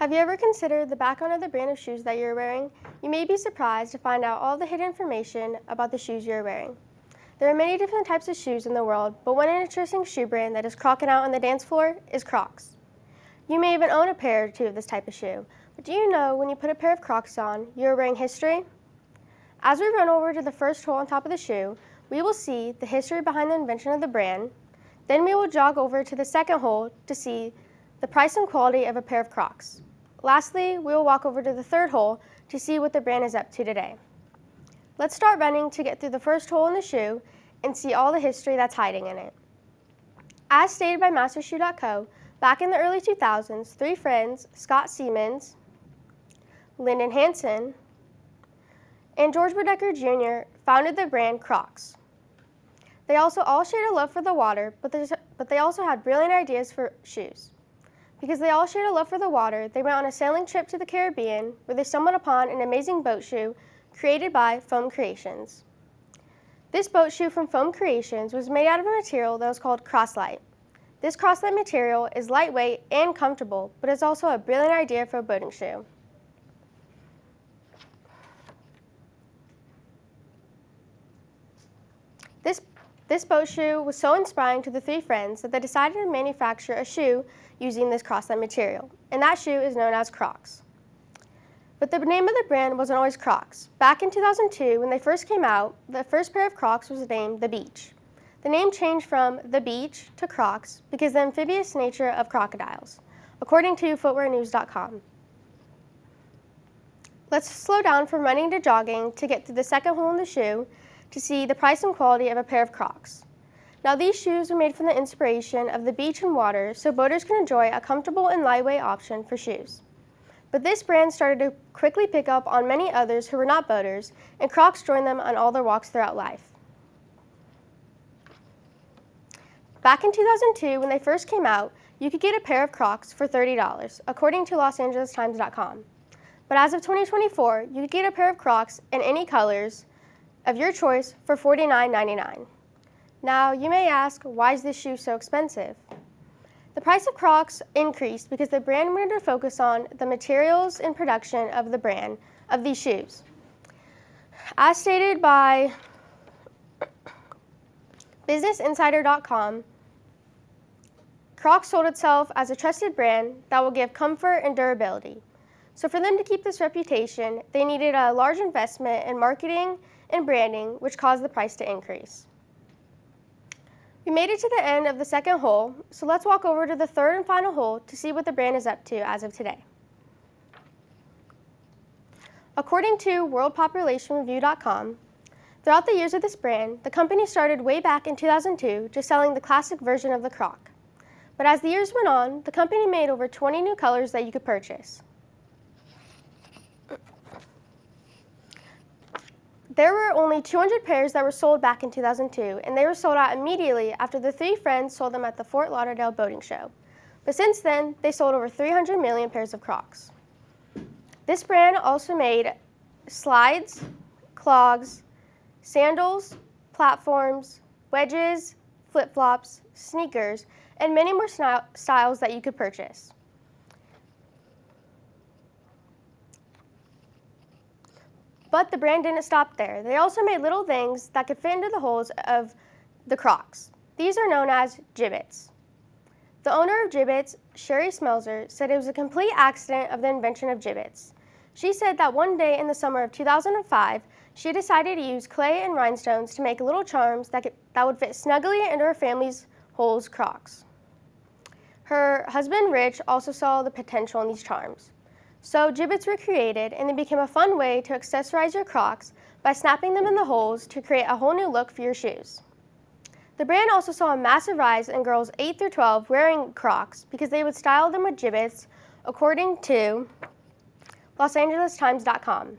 Have you ever considered the background of the brand of shoes that you're wearing? You may be surprised to find out all the hidden information about the shoes you're wearing. There are many different types of shoes in the world, but one interesting shoe brand that is crocking out on the dance floor is Crocs. You may even own a pair or two of this type of shoe, but do you know when you put a pair of Crocs on, you're wearing history? As we run over to the first hole on top of the shoe, we will see the history behind the invention of the brand. Then we will jog over to the second hole to see the price and quality of a pair of Crocs. Lastly, we will walk over to the third hole to see what the brand is up to today. Let's start running to get through the first hole in the shoe and see all the history that's hiding in it. As stated by MasterShoe.co, back in the early 2000s, three friends, Scott Siemens, Lyndon Hansen, and George Bodecker Jr. founded the brand Crocs. They also all shared a love for the water, but they also had brilliant ideas for shoes. Because they all shared a love for the water, they went on a sailing trip to the Caribbean where they stumbled upon an amazing boat shoe created by Foam Creations. This boat shoe from Foam Creations was made out of a material that was called Crosslite. This Crosslite material is lightweight and comfortable, but is also a brilliant idea for a boating shoe. This boat shoe was so inspiring to the three friends that they decided to manufacture a shoe using this Crosslite material, and that shoe is known as Crocs. But the name of the brand wasn't always Crocs. Back in 2002, when they first came out, the first pair of Crocs was named The Beach. The name changed from The Beach to Crocs because of the amphibious nature of crocodiles, according to footwearnews.com. Let's slow down from running to jogging to get through the second hole in the shoe to see the price and quality of a pair of Crocs. Now these shoes are made from the inspiration of the beach and water so boaters can enjoy a comfortable and lightweight option for shoes. But this brand started to quickly pick up on many others who were not boaters, and Crocs joined them on all their walks throughout life. Back in 2002, when they first came out, you could get a pair of Crocs for $30, according to LosAngelesTimes.com. But as of 2024, you could get a pair of Crocs in any colors of your choice for $49.99. Now, you may ask, why is this shoe so expensive? The price of Crocs increased because the brand wanted to focus on the materials and production of the brand of these shoes. As stated by BusinessInsider.com, Crocs sold itself as a trusted brand that will give comfort and durability. So for them to keep this reputation, they needed a large investment in marketing and branding, which caused the price to increase. We made it to the end of the second hole, so let's walk over to the third and final hole to see what the brand is up to as of today. According to WorldPopulationReview.com, throughout the years of this brand, the company started way back in 2002 just selling the classic version of the Croc. But as the years went on, the company made over 20 new colors that you could purchase. There were only 200 pairs that were sold back in 2002, and they were sold out immediately after the three friends sold them at the Fort Lauderdale Boating Show. But since then, they sold over 300 million pairs of Crocs. This brand also made slides, clogs, sandals, platforms, wedges, flip-flops, sneakers, and many more styles that you could purchase. But the brand didn't stop there. They also made little things that could fit into the holes of the Crocs. These are known as gibbets. The owner of Gibbets, Sherry Smelzer, said it was a complete accident of the invention of gibbets. She said that one day in the summer of 2005, she decided to use clay and rhinestones to make little charms that would fit snugly into her family's holes Crocs. Her husband, Rich, also saw the potential in these charms. So gibbets were created, and they became a fun way to accessorize your Crocs by snapping them in the holes to create a whole new look for your shoes. The brand also saw a massive rise in girls 8 through 12 wearing Crocs because they would style them with gibbets, according to LosAngelesTimes.com.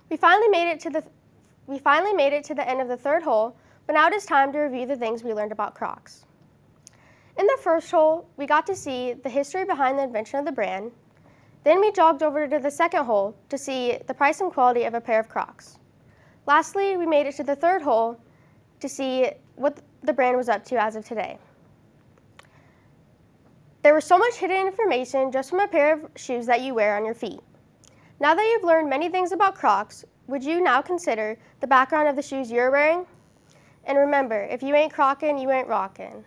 We finally made it to the end of the third hole, but now it is time to review the things we learned about Crocs. In the first hole, we got to see the history behind the invention of the brand. Then we jogged over to the second hole to see the price and quality of a pair of Crocs. Lastly, we made it to the third hole to see what the brand was up to as of today. There was so much hidden information just from a pair of shoes that you wear on your feet. Now that you've learned many things about Crocs, would you now consider the background of the shoes you're wearing? And remember, if you ain't crockin', you ain't rockin'.